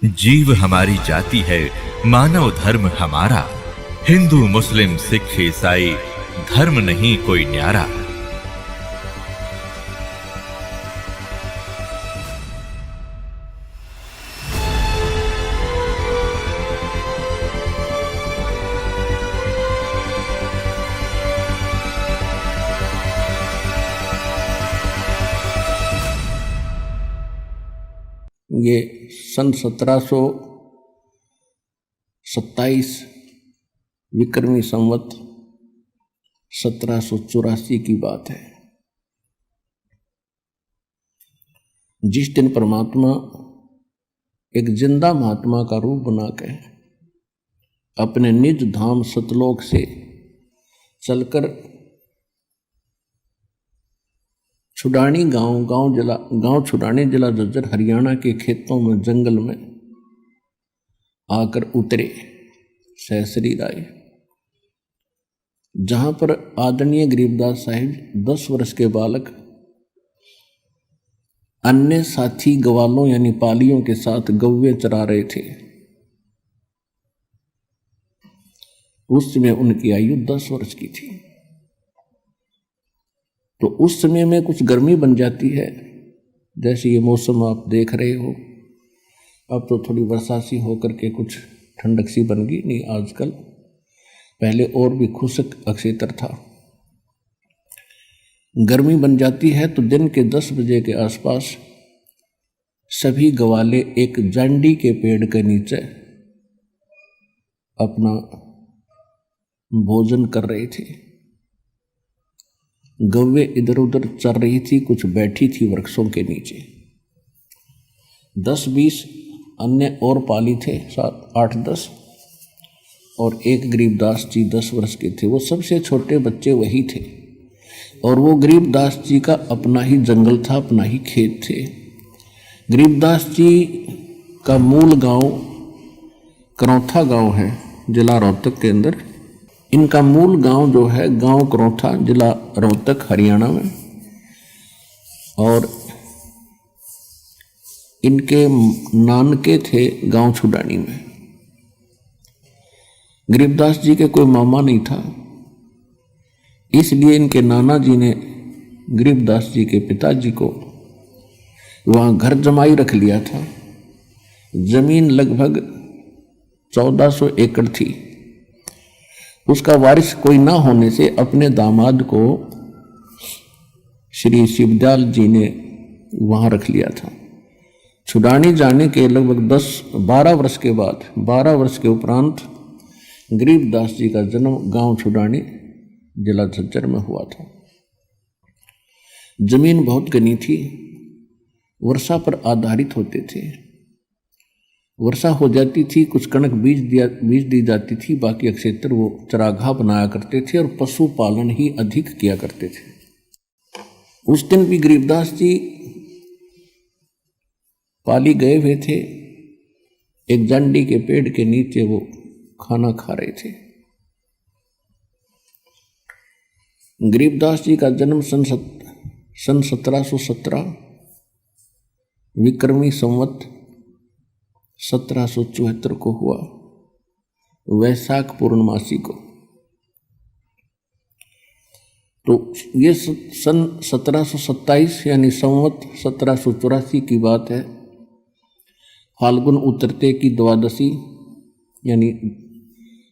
जीव हमारी जाति है, मानव धर्म हमारा। हिंदू मुस्लिम सिख ईसाई धर्म नहीं कोई न्यारा। ये सन 1727 विक्रमी संवत 1784 की बात है, जिस दिन परमात्मा एक जिंदा महात्मा का रूप बना के अपने निज धाम सतलोक से चलकर छुडानी गांव छुडानी जिला झज्जर हरियाणा के खेतों में जंगल में आकर उतरे सहसरी आए, जहां पर आदरणीय गरीबदास साहिब 10 वर्ष के बालक अन्य साथी ग्वालों यानी पालियों के साथ गौवे चरा रहे थे। उस समय उनकी आयु 10 वर्ष की थी। तो उस समय में कुछ गर्मी बन जाती है, जैसे ये मौसम आप देख रहे हो। अब तो थोड़ी वर्षा सी होकर के कुछ ठंडक सी बन गई, नहीं आजकल पहले और भी खुशक अक्षेत्र था। गर्मी बन जाती है तो दिन के 10 बजे के आसपास सभी गवाले एक जांडी के पेड़ के नीचे अपना भोजन कर रहे थे। गौवे इधर उधर चल रही थी, कुछ बैठी थी वृक्षों के नीचे। 10-20 अन्य और पाली थे, 7-8-10, और एक गरीबदास जी 10 वर्ष के थे। वो सबसे छोटे बच्चे वही थे, और वो गरीबदास जी का अपना ही जंगल था, अपना ही खेत थे। गरीबदास जी का मूल गांव करौथा गांव है, जिला रोहतक के अंदर। इनका मूल गांव जो है गांव करौथा, जिला रोहतक हरियाणा में, और इनके नानके थे गांव छुडानी में। गरीबदास जी के कोई मामा नहीं था, इसलिए इनके नाना जी ने गरीबदास जी के पिताजी को वहाँ घर जमाई रख लिया था। जमीन लगभग 1400 एकड़ थी। उसका वारिस कोई ना होने से अपने दामाद को श्री शिवदयाल जी ने वहाँ रख लिया था। छुडानी जाने के लगभग 10-12 वर्ष के बाद, 12 वर्ष के उपरांत गरीबदास जी का जन्म गांव छुडानी जिला झज्जर में हुआ था। जमीन बहुत घनी थी, वर्षा पर आधारित होते थे। वर्षा हो जाती थी, कुछ कणक बीज दी जाती थी, बाकी क्षेत्र वो चरागाह बनाया करते थे और पशुपालन ही अधिक किया करते थे। उस दिन भी गरीबदास जी पाली गए हुए थे। एक जांडी के पेड़ के नीचे वो खाना खा रहे थे। गरीबदास जी का जन्म सन 1717 विक्रमी संवत 1774 को हुआ, वैशाख पूर्णमासी को। तो ये सन 1727 यानी संवत 1784 की बात है। फाल्गुन उतरते की द्वादशी यानी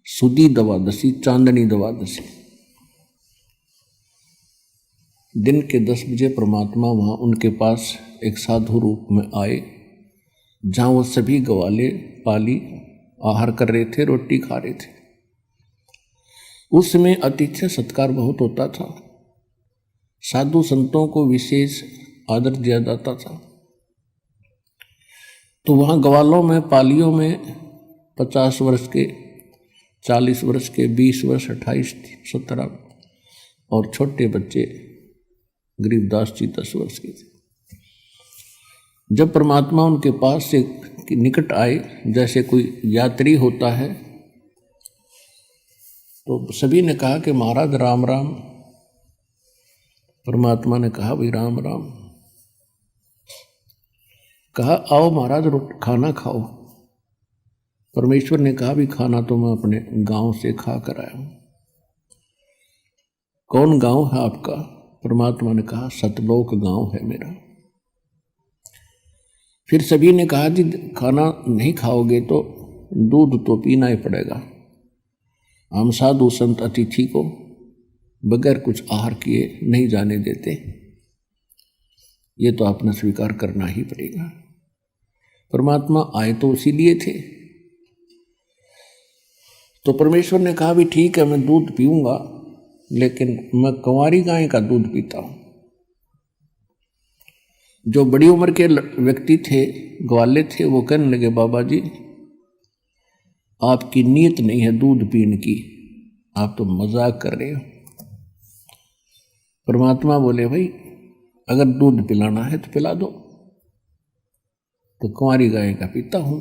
सुदी द्वादशी, चांदनी द्वादशी, दिन के 10 बजे परमात्मा वहाँ उनके पास एक साधु रूप में आए, जहाँ वो सभी गवाले पाली आहार कर रहे थे, रोटी खा रहे थे। उस समय आतिथ्य सत्कार बहुत होता था, साधु संतों को विशेष आदर दिया जाता था। तो वहाँ गवालों में, पालियों में 50 वर्ष के, 40 वर्ष के, 20 वर्ष, 28, 17 और छोटे बच्चे गरीबदास जी 10 वर्ष के थे। जब परमात्मा उनके पास से निकट आए, जैसे कोई यात्री होता है, तो सभी ने कहा कि महाराज राम राम। परमात्मा ने कहा भाई राम राम। कहा आओ महाराज खाना खाओ। परमेश्वर ने कहा भी खाना तो मैं अपने गांव से खा कर आया हूं। कौन गांव है आपका? परमात्मा ने कहा सतलोक गांव है मेरा। फिर सभी ने कहा जी खाना नहीं खाओगे तो दूध तो पीना ही पड़ेगा। हम साधु संत अतिथि को बगैर कुछ आहार किए नहीं जाने देते, ये तो आपने स्वीकार करना ही पड़ेगा। परमात्मा आए तो इसीलिए थे। तो परमेश्वर ने कहा भी ठीक है, मैं दूध पीऊंगा, लेकिन मैं कंवारी गाय का दूध पीता हूं। जो बड़ी उम्र के व्यक्ति थे, ग्वाले थे, वो कहने लगे बाबा जी आपकी नीयत नहीं है दूध पीने की, आप तो मजाक कर रहे हो। परमात्मा बोले भाई अगर दूध पिलाना है तो पिला दो, तो कुंवारी गाय का पीता हूं।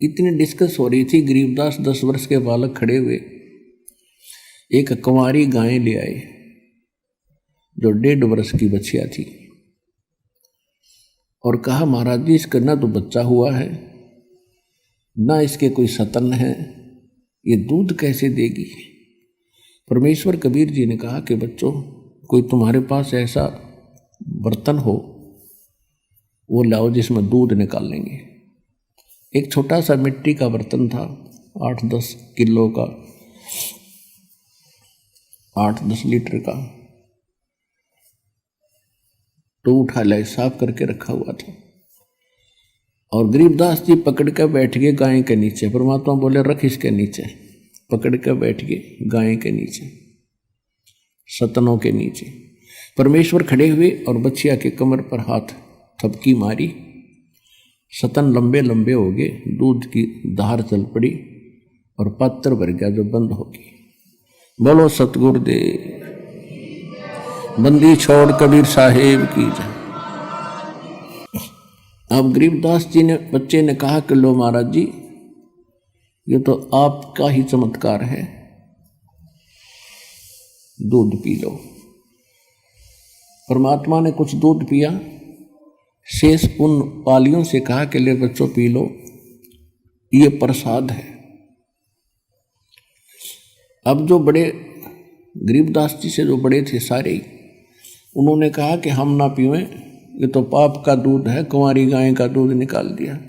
इतनी डिस्कस हो रही थी, गरीबदास 10 वर्ष के बालक खड़े हुए एक कुंवारी गाय ले आए जो 1.5 वर्ष की बच्चिया थी, और कहा महाराज जी इसका ना तो बच्चा हुआ है ना इसके कोई सतन है, ये दूध कैसे देगी? परमेश्वर कबीर जी ने कहा कि बच्चों कोई तुम्हारे पास ऐसा बर्तन हो वो लाओ जिसमें दूध निकाल लेंगे। एक छोटा सा मिट्टी का बर्तन था, 8-10 किलो का, 8-10 लीटर का, तो उठा लाए, साफ करके रखा हुआ था। और गरीबदास जी पकड़ कर बैठ गए गाय के नीचे। परमात्मा बोले रख इसके नीचे, पकड़ कर बैठ गए गाय के नीचे, सतनों के नीचे। परमेश्वर खड़े हुए और बच्चिया के कमर पर हाथ थपकी मारी, सतन लंबे लंबे हो गए, दूध की धार चल पड़ी और पात्र भर गया जो बंद होगी। बोलो सतगुरुदेव, बंदी छोड़ कबीर साहेब की जय। अब गरीबदास जी ने, बच्चे ने कहा कि लो महाराज जी ये तो आपका ही चमत्कार है, दूध पी लो। परमात्मा ने कुछ दूध पिया, शेष उन पालियों से कहा कि ले बच्चों पी लो, ये प्रसाद है। अब जो बड़े गरीबदास जी से जो बड़े थे सारे, उन्होंने कहा कि हम ना पीवें, ये तो पाप का दूध है, कुंवारी गाय का दूध निकाल दिया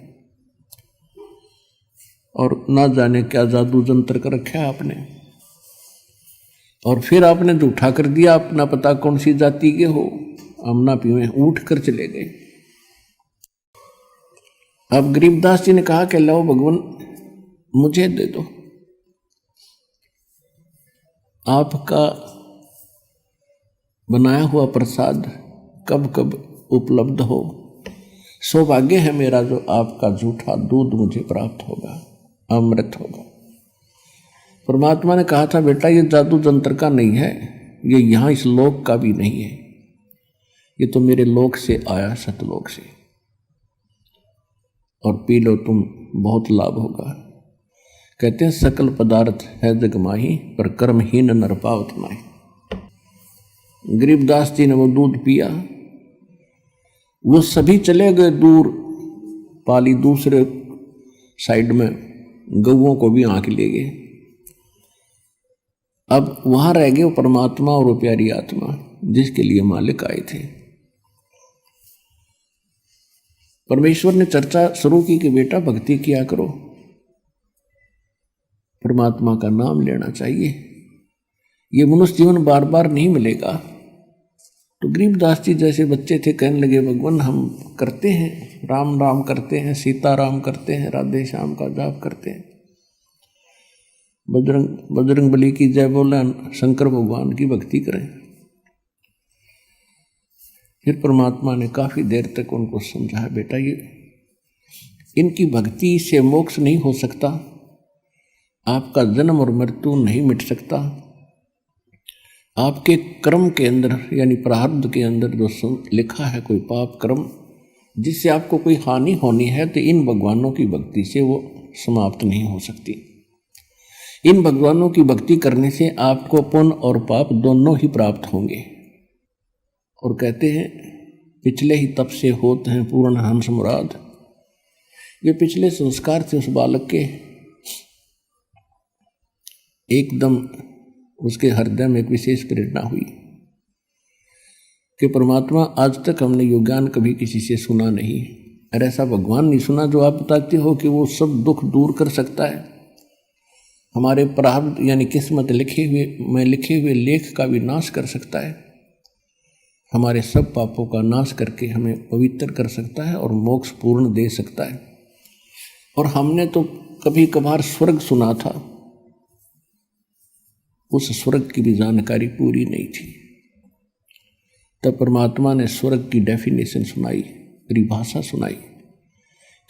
और ना जाने क्या जादू जंतर कर रखा है आपने, और फिर आपने झूठा कर दिया, अपना पता कौन सी जाति के हो, हम ना पीवें, उठ कर चले गए। अब गरीबदास जी ने कहा कि लो भगवान मुझे दे दो, आपका बनाया हुआ प्रसाद कब कब उपलब्ध हो, सौभाग्य है मेरा जो आपका झूठा दूध मुझे प्राप्त होगा, अमृत होगा। परमात्मा ने कहा था बेटा ये जादू जंत्र का नहीं है, ये यहाँ इस लोक का भी नहीं है, ये तो मेरे लोक से आया, सतलोक से, और पी लो तुम, बहुत लाभ होगा। कहते हैं सकल पदार्थ है जग माही, पर कर्महीन नर पावत माही। गरीबदास जी ने वो दूध पिया, वो सभी चले गए दूर, पाली दूसरे साइड में गऊओं को भी आंक ले गए। अब वहां रह गए वो परमात्मा और वो प्यारी आत्मा जिसके लिए मालिक आए थे। परमेश्वर ने चर्चा शुरू की कि बेटा भक्ति किया करो, परमात्मा का नाम लेना चाहिए, ये मनुष्य जीवन बार बार नहीं मिलेगा। तो गरीबदास जी जैसे बच्चे थे कहने लगे भगवान हम करते हैं, राम राम करते हैं, सीता राम करते हैं, राधे श्याम का जाप करते हैं, बजरंग बली की जय बोले, शंकर भगवान की भक्ति करें। फिर परमात्मा ने काफी देर तक उनको समझाया बेटा ये इनकी भक्ति से मोक्ष नहीं हो सकता, आपका जन्म और मृत्यु नहीं मिट सकता, आपके कर्म के अंदर यानी प्रारब्ध के अंदर जो लिखा है कोई पाप कर्म जिससे आपको कोई हानि होनी है, तो इन भगवानों की भक्ति से वो समाप्त नहीं हो सकती। इन भगवानों की भक्ति करने से आपको पुण्य और पाप दोनों ही प्राप्त होंगे। और कहते हैं पिछले ही तप से होते हैं पूर्ण हंस मुराद। ये पिछले संस्कार थे उस बालक के, एकदम उसके हृदय में एक विशेष प्रेरणा हुई कि परमात्मा, आज तक हमने यो ज्ञान कभी किसी से सुना नहीं, और ऐसा भगवान नहीं सुना जो आप बताते हो कि वो सब दुख दूर कर सकता है, हमारे प्रारब्ध यानी किस्मत लिखे हुए लेख का भी नाश कर सकता है, हमारे सब पापों का नाश करके हमें पवित्र कर सकता है और मोक्ष पूर्ण दे सकता है। और हमने तो कभी कभार स्वर्ग सुना था, उस स्वर्ग की भी जानकारी पूरी नहीं थी। तब परमात्मा ने स्वर्ग की डेफिनेशन सुनाई, परिभाषा सुनाई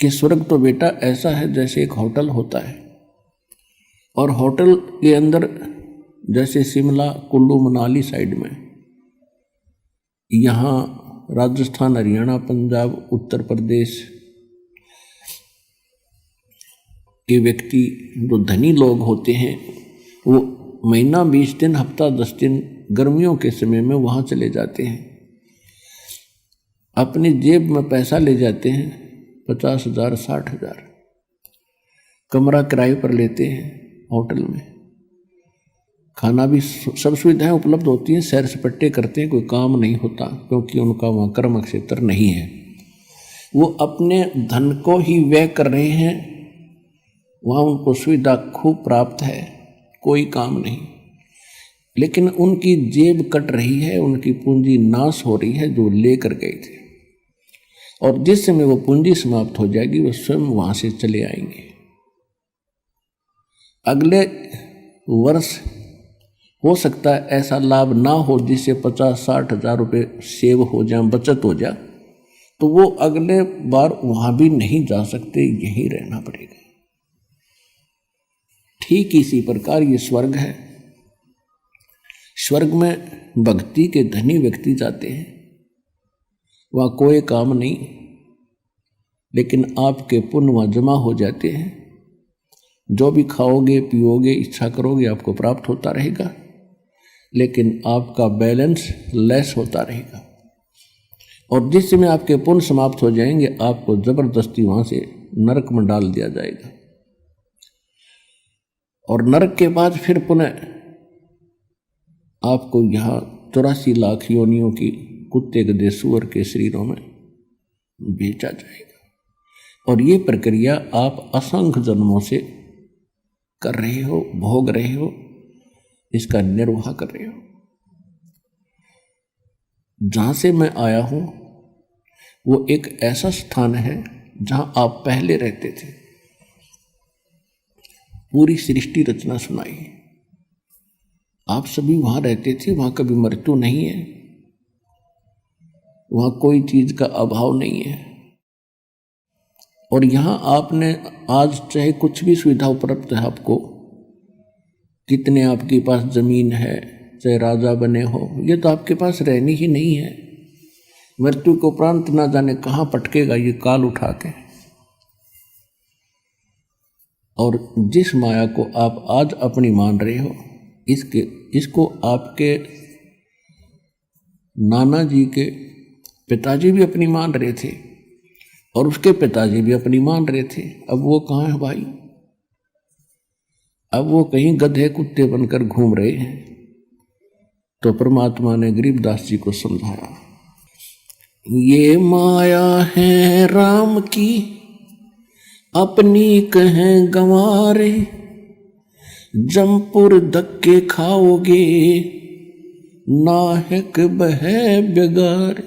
कि स्वर्ग तो बेटा ऐसा है जैसे एक होटल होता है, और होटल के अंदर जैसे शिमला, कुल्लू, मनाली साइड में, यहाँ राजस्थान, हरियाणा, पंजाब, उत्तर प्रदेश के व्यक्ति जो धनी लोग होते हैं वो महीना 20 दिन, हफ्ता 10 दिन गर्मियों के समय में वहाँ चले जाते हैं, अपनी जेब में पैसा ले जाते हैं 50,000 60,000, कमरा किराए पर लेते हैं, होटल में खाना भी सब सुविधाएं उपलब्ध होती हैं, सैर सपट्टे करते हैं, कोई काम नहीं होता क्योंकि उनका वहाँ कर्म क्षेत्र नहीं है, वो अपने धन को ही व्यय कर रहे हैं, वहाँ उनको सुविधा खूब प्राप्त है, कोई काम नहीं, लेकिन उनकी जेब कट रही है, उनकी पूंजी नाश हो रही है जो लेकर गए थे, और जिस समय वो पूंजी समाप्त हो जाएगी वो स्वयं वहां से चले आएंगे। अगले वर्ष हो सकता है ऐसा लाभ ना हो जिससे 50-60 हजार रुपये सेव हो जाए, बचत हो जाए, तो वो अगले बार वहां भी नहीं जा सकते, यहीं रहना पड़ेगा। ठीक इसी प्रकार ये स्वर्ग है। स्वर्ग में भक्ति के धनी व्यक्ति जाते हैं, वहाँ कोई काम नहीं, लेकिन आपके पुण्य वहाँ जमा हो जाते हैं, जो भी खाओगे पियोगे इच्छा करोगे आपको प्राप्त होता रहेगा, लेकिन आपका बैलेंस लेस होता रहेगा, और जिस समय आपके पुण्य समाप्त हो जाएंगे आपको जबरदस्ती वहाँ से नरक में डाल दिया जाएगा, और नरक के बाद फिर पुनः आपको यहाँ 84 लाख योनियों की कुत्ते गधे सूअर के शरीरों में बेचा जाएगा, और ये प्रक्रिया आप असंख्य जन्मों से कर रहे हो, भोग रहे हो, इसका निर्वाह कर रहे हो। जहाँ से मैं आया हूँ वो एक ऐसा स्थान है जहाँ आप पहले रहते थे, पूरी सृष्टि रचना सुनाई, आप सभी वहाँ रहते थे, वहाँ कभी मृत्यु नहीं है, वहाँ कोई चीज का अभाव नहीं है, और यहाँ आपने आज चाहे कुछ भी सुविधा उपलब्ध है आपको, कितने आपके पास जमीन है, चाहे राजा बने हो, ये तो आपके पास रहनी ही नहीं है, मृत्यु के उपरांत ना जाने कहाँ पटकेगा ये काल उठा के। और जिस माया को आप आज अपनी मान रहे हो, इसको आपके नाना जी के पिताजी भी अपनी मान रहे थे, और उसके पिताजी भी अपनी मान रहे थे। अब वो कहाँ है भाई? अब वो कहीं गधे कुत्ते बनकर घूम रहे हैं। तो परमात्मा ने गरीबदास जी को समझाया, ये माया है राम की अपनी कहें गंवारे, जमपुर धक्के खाओगे नाहक बहे बेगार।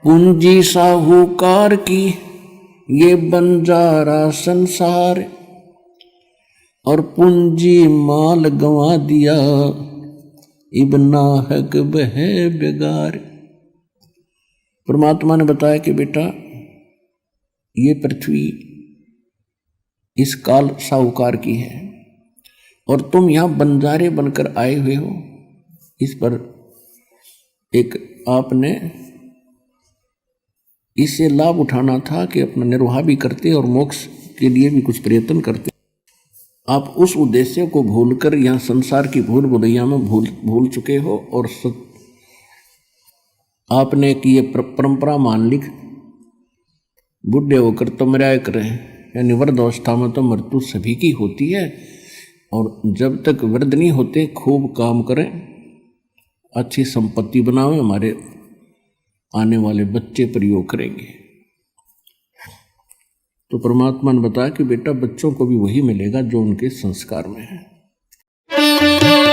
पूंजी साहूकार की ये बंजारा संसार, और पूंजी माल गंवा दिया इब नाहक बहे बेगार। परमात्मा ने बताया कि बेटा ये पृथ्वी इस काल साहूकार की है, और तुम यहाँ बंजारे बनकर आए हुए हो। इस पर एक आपने इससे लाभ उठाना था कि अपना निर्वाह भी करते और मोक्ष के लिए भी कुछ प्रयत्न करते। आप उस उद्देश्य को भूलकर यहाँ संसार की भूल भुलैया में भूल चुके हो, और आपने कि ये परंपरा मान ली, बुढ़े होकर तो मराया करें, यानी वृद्ध अवस्था में तो मृत्यु सभी की होती है, और जब तक वृद्ध नहीं होते खूब काम करें, अच्छी संपत्ति बनावें, हमारे आने वाले बच्चे प्रयोग करेंगे। तो परमात्मा ने बताया कि बेटा बच्चों को भी वही मिलेगा जो उनके संस्कार में है।